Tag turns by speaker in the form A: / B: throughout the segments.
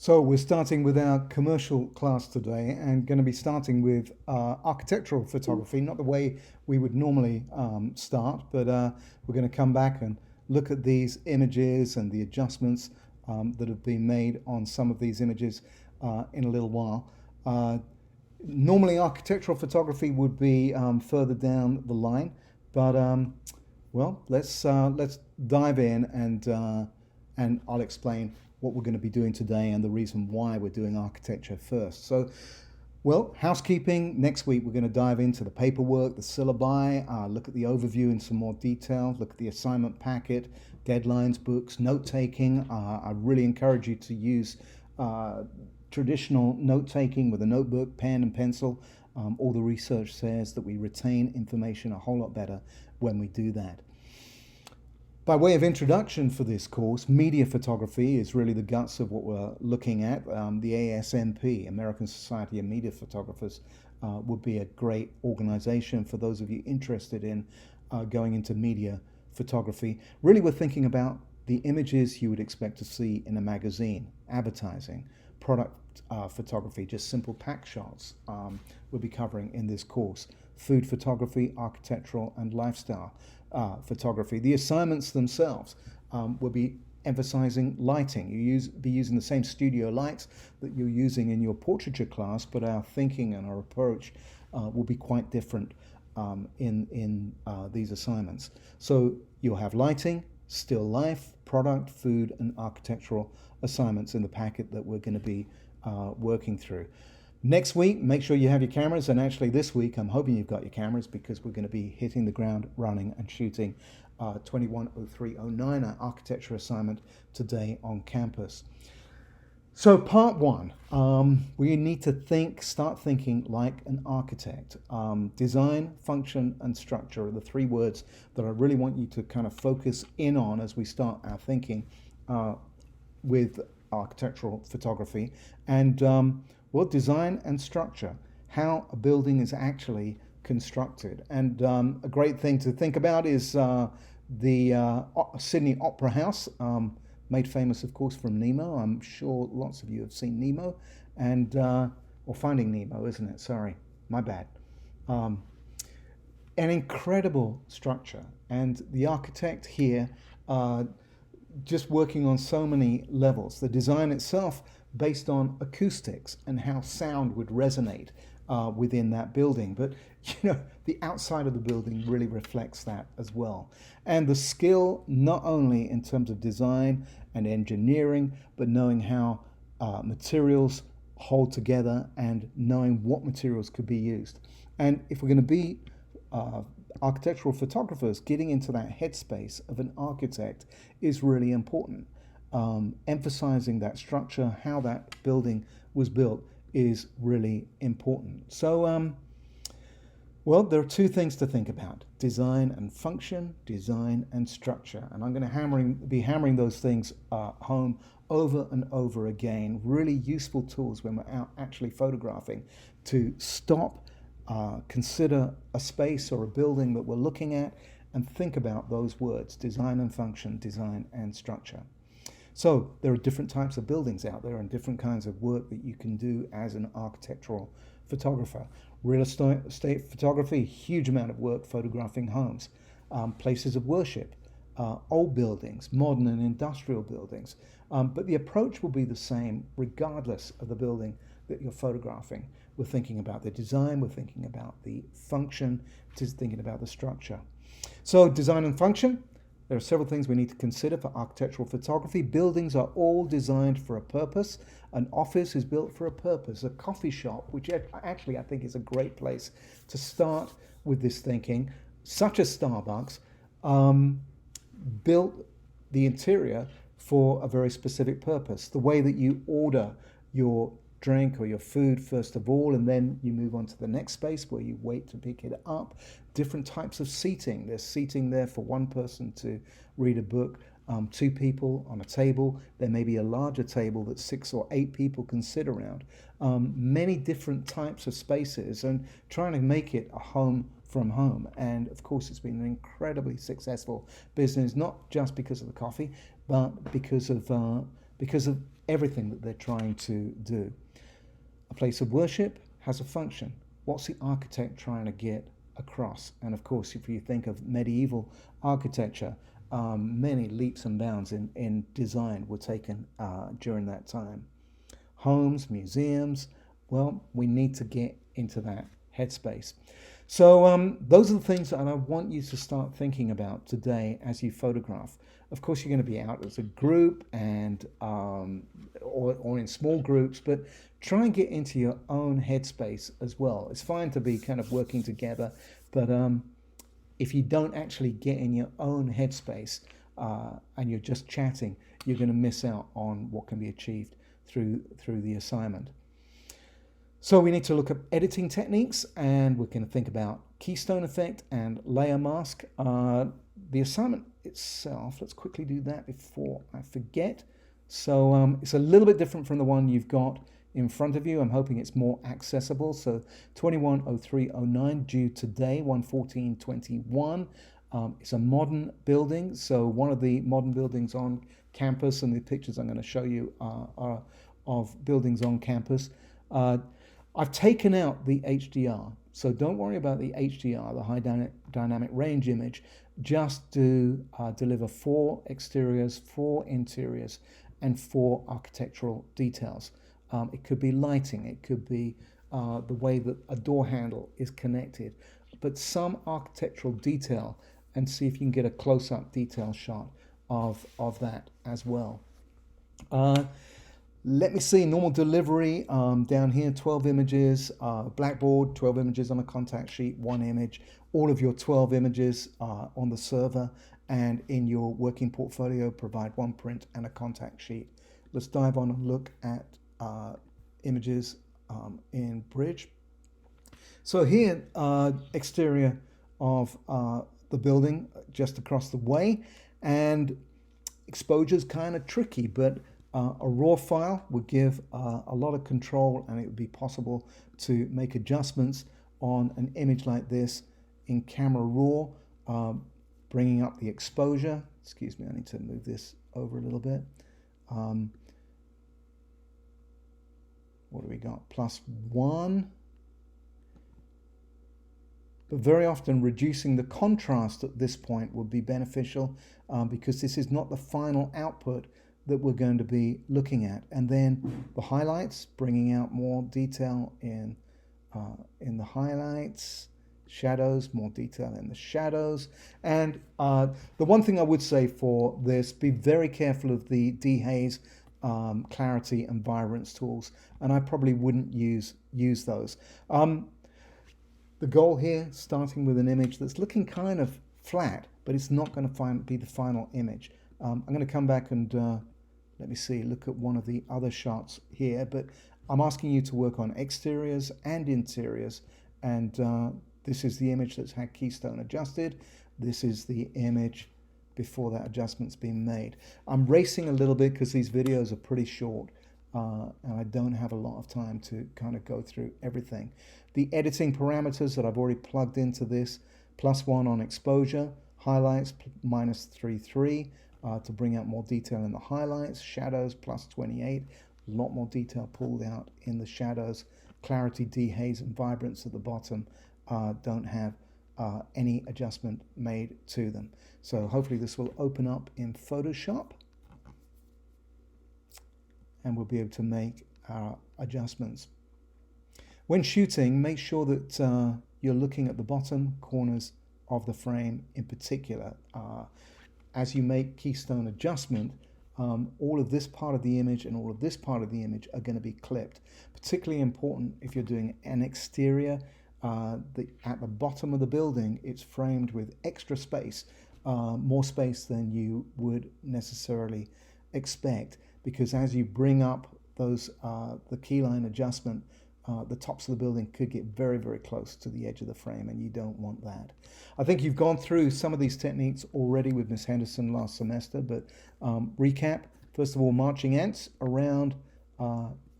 A: So we're starting with our commercial class today and going to be starting with architectural photography, not the way we would normally start, but we're going to come back and look at these images and the adjustments that have been made on some of these images in a little while. Normally architectural photography would be further down the line, but well, let's dive in and I'll explain what we're going to be doing today and the reason why we're doing architecture first. So, well, housekeeping. Next week we're going to dive into the paperwork, the syllabi, look at the overview in some more detail, look at the assignment packet, deadlines, books, note-taking. I really encourage you to use traditional note-taking with a notebook, pen and pencil. All the research says that we retain information a whole lot better when we do that. By way of introduction for this course, media photography is really the guts of what we're looking at. The ASMP, American Society of Media Photographers, would be a great organization for those of you interested in going into media photography. Really, we're thinking about the images you would expect to see in a magazine, advertising, product photography, just simple pack shots we'll be covering in this course. Food photography, architectural and lifestyle photography. The assignments themselves will be emphasizing lighting. Be using the same studio lights that you're using in your portraiture class, but our thinking and our approach will be quite different in these assignments. So you'll have lighting, still life, product, food, and architectural assignments in the packet that we're going to be working through. Next week, make sure you have your cameras, and actually this week I'm hoping you've got your cameras because we're going to be hitting the ground running and shooting 210309, our architecture assignment today on campus. So part one, we need to start thinking like an architect. Design, function, and structure are the three words that I really want you to kind of focus in on as we start our thinking with architectural photography. And well, design and structure, how a building is actually constructed. And a great thing to think about is the Sydney Opera House, made famous, of course, from Nemo. I'm sure lots of you have seen Nemo, and or Finding Nemo, isn't it? Sorry, my bad. An incredible structure, and the architect here just working on so many levels. The design itself based on acoustics and how sound would resonate within that building. But, you know, the outside of the building really reflects that as well. And the skill, not only in terms of design and engineering, but knowing how materials hold together and knowing what materials could be used. And if we're going to be architectural photographers, getting into that headspace of an architect is really important. Emphasizing that structure, how that building was built, is really important. So, well, there are two things to think about: design and function, design and structure. And I'm going to be hammering those things home over and over again. Really useful tools when we're out actually photographing to stop, consider a space or a building that we're looking at, and think about those words: design and function, design and structure. So there are different types of buildings out there and different kinds of work that you can do as an architectural photographer. Real estate photography, huge amount of work photographing homes, places of worship, old buildings, modern and industrial buildings. But the approach will be the same regardless of the building that you're photographing. We're thinking about the design, we're thinking about the function, just thinking about the structure. So design and function. There are several things we need to consider for architectural photography. Buildings are all designed for a purpose. An office is built for a purpose. A coffee shop, which actually I think is a great place to start with this thinking, such as Starbucks, built the interior for a very specific purpose. The way that you order your drink or your food first of all, and then you move on to the next space where you wait to pick it up. Different types of seating. There's seating there for one person to read a book, two people on a table. There may be a larger table that 6 or 8 people can sit around. Many different types of spaces, and trying to make it a home from home. And of course, it's been an incredibly successful business, not just because of the coffee, but because of everything that they're trying to do. A place of worship has a function. What's the architect trying to get across? And of course, if you think of medieval architecture, many leaps and bounds in design were taken during that time. Homes, museums, well, we need to get into that headspace. So those are the things that I want you to start thinking about today as you photograph. Of course, you're going to be out as a group and or in small groups, but try and get into your own headspace as well. It's fine to be kind of working together, but if you don't actually get in your own headspace and you're just chatting, you're going to miss out on what can be achieved through the assignment. So we need to look at editing techniques, and we're going to think about keystone effect and layer mask. The assignment itself, let's quickly do that before I forget. So it's a little bit different from the one you've got in front of you. I'm hoping it's more accessible. So 210309 due today, 11421. It's a modern building. So one of the modern buildings on campus, and the pictures I'm going to show you are of buildings on campus. I've taken out the HDR, so don't worry about the HDR, the high dynamic range image. Just to deliver 4 exteriors, 4 interiors, and 4 architectural details. It could be lighting, it could be the way that a door handle is connected, but some architectural detail, and see if you can get a close-up detail shot of that as well. Let me see, normal delivery, down here, 12 images, Blackboard, 12 images on a contact sheet, 1 image, all of your 12 images on the server, and in your working portfolio, provide 1 print and a contact sheet. Let's dive on and look at images in Bridge. So here, exterior of the building just across the way, and exposure's kind of tricky, but a RAW file would give a lot of control, and it would be possible to make adjustments on an image like this in Camera Raw, bringing up the exposure. Excuse me, I need to move this over a little bit. What do we got? +1. But very often reducing the contrast at this point would be beneficial because this is not the final output that we're going to be looking at. And then the highlights, bringing out more detail in the highlights, shadows, more detail in the shadows. And the one thing I would say for this, be very careful of the dehaze, clarity and vibrance tools, and I probably wouldn't use those. The goal here, starting with an image that's looking kind of flat, but it's not going to be the final image. I'm going to come back and let me see, look at one of the other shots here, but I'm asking you to work on exteriors and interiors, and this is the image that's had keystone adjusted. This is the image before that adjustment's been made. I'm racing a little bit because these videos are pretty short, and I don't have a lot of time to kind of go through everything. The editing parameters that I've already plugged into this, +1 on exposure, highlights -3.3 to bring out more detail in the highlights, shadows +28, a lot more detail pulled out in the shadows, clarity, dehaze and vibrance at the bottom don't have any adjustment made to them. So hopefully this will open up in Photoshop and we'll be able to make our adjustments. When shooting, make sure that you're looking at the bottom corners of the frame in particular. As you make keystone adjustment, all of this part of the image and all of this part of the image are going to be clipped. Particularly important if you're doing an exterior. At the bottom of the building, it's framed with extra space, more space than you would necessarily expect, because as you bring up those the keyline adjustment, the tops of the building could get very, very close to the edge of the frame, and you don't want that. I think you've gone through some of these techniques already with Miss Henderson last semester, but recap, first of all, marching ants around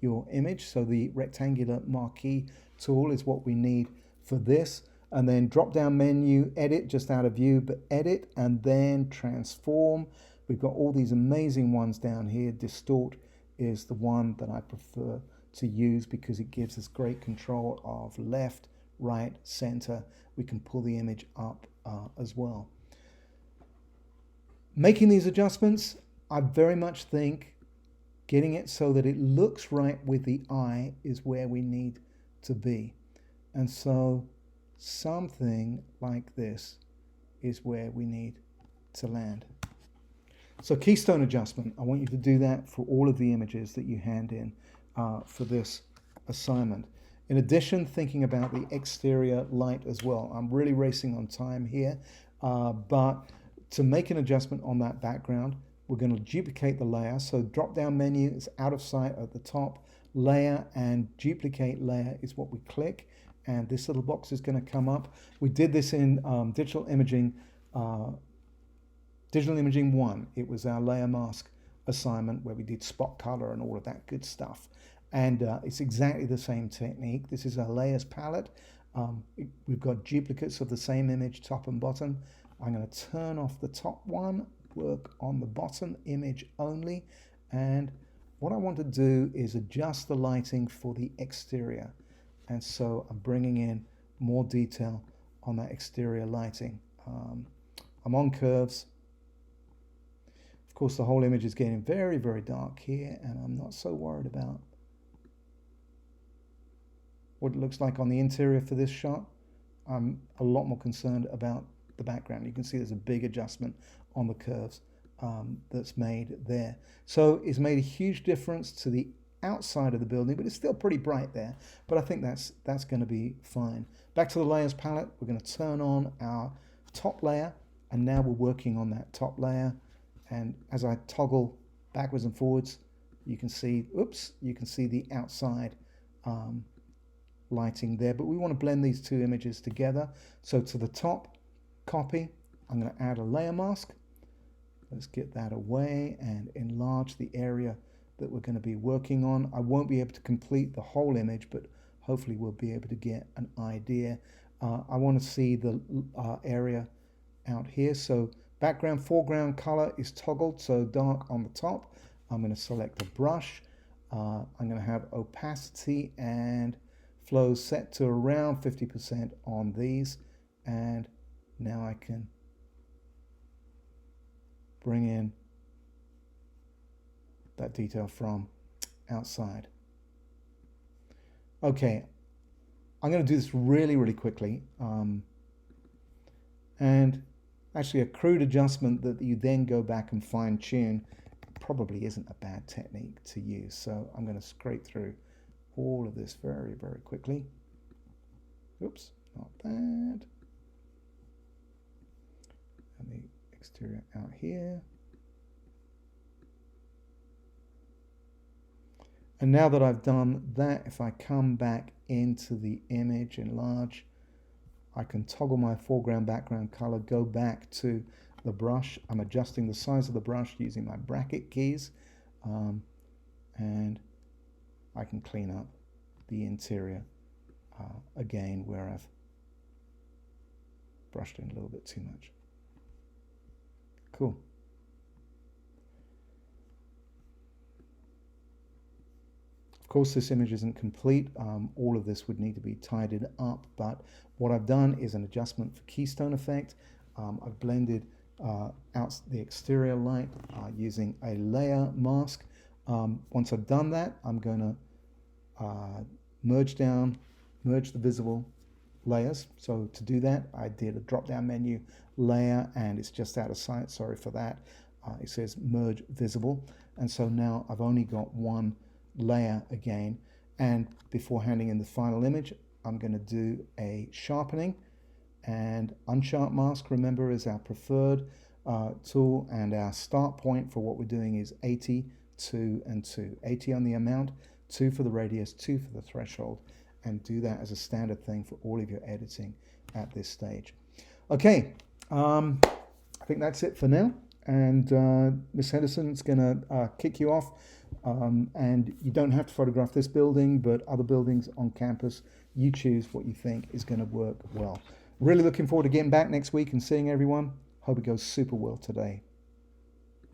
A: your image. So the rectangular marquee tool is what we need for this. And then drop down menu, edit, just out of view, but edit, and then transform. We've got all these amazing ones down here. Distort is the one that I prefer to use because it gives us great control of left, right, center. We can pull the image up as well. Making these adjustments, I very much think getting it so that it looks right with the eye is where we need to be. And so something like this is where we need to land. So keystone adjustment, I want you to do that for all of the images that you hand in for this assignment. In addition, thinking about the exterior light as well. I'm really racing on time here, but to make an adjustment on that background, we're going to duplicate the layer. So drop down menu is out of sight at the top. Layer and duplicate layer is what we click. And this little box is going to come up. We did this in Digital Imaging 1. It was our layer mask assignment where we did spot color and all of that good stuff. And it's exactly the same technique. This is our layers palette. We've got duplicates of the same image, top and bottom. I'm going to turn off the top one, work on the bottom image only. And what I want to do is adjust the lighting for the exterior. And so I'm bringing in more detail on that exterior lighting. I'm on curves. Of course, the whole image is getting very, very dark here, and I'm not so worried about what it looks like on the interior for this shot. I'm a lot more concerned about the background. You can see there's a big adjustment on the curves that's made there. So it's made a huge difference to the outside of the building, but it's still pretty bright there. But I think that's going to be fine. Back to the layers palette, we're going to turn on our top layer, and now we're working on that top layer. And as I toggle backwards and forwards, you can see, you can see the outside lighting there. But we want to blend these two images together. So to the top, copy, I'm going to add a layer mask. Let's get that away and enlarge the area that we're going to be working on. I won't be able to complete the whole image, but hopefully we'll be able to get an idea. I want to see the area out here. So background, foreground color is toggled, so dark on the top. I'm going to select a brush. I'm going to have opacity and flow set to around 50% on these. And now I can bring in that detail from outside. Okay, I'm going to do this really, really quickly. And actually a crude adjustment that you then go back and fine tune probably isn't a bad technique to use. So I'm going to scrape through all of this very, very quickly. Oops, not bad. And the exterior out here. And now that I've done that, if I come back into the image, enlarge, I can toggle my foreground, background color, go back to the brush. I'm adjusting the size of the brush using my bracket keys. And I can clean up the interior again where I've brushed in a little bit too much. Cool. Of course, this image isn't complete. All of this would need to be tidied up, but what I've done is an adjustment for keystone effect. I've blended out the exterior light using a layer mask. Once I've done that, I'm going to merge the visible layers. So to do that, I did a drop-down menu, layer, and it's just out of sight. Sorry for that. It says merge visible, and so now I've only got one layer again. And before handing in the final image, I'm going to do a sharpening, and unsharp mask, remember, is our preferred tool, and our start point for what we're doing is 80, 2, and 2. 80 on the amount, 2 for the radius, 2 for the threshold, and do that as a standard thing for all of your editing at this stage. Okay, I think that's it for now, and Miss Henderson's going to kick you off, and you don't have to photograph this building, but other buildings on campus, you choose what you think is going to work well. Really looking forward to getting back next week and seeing everyone. Hope it goes super well today.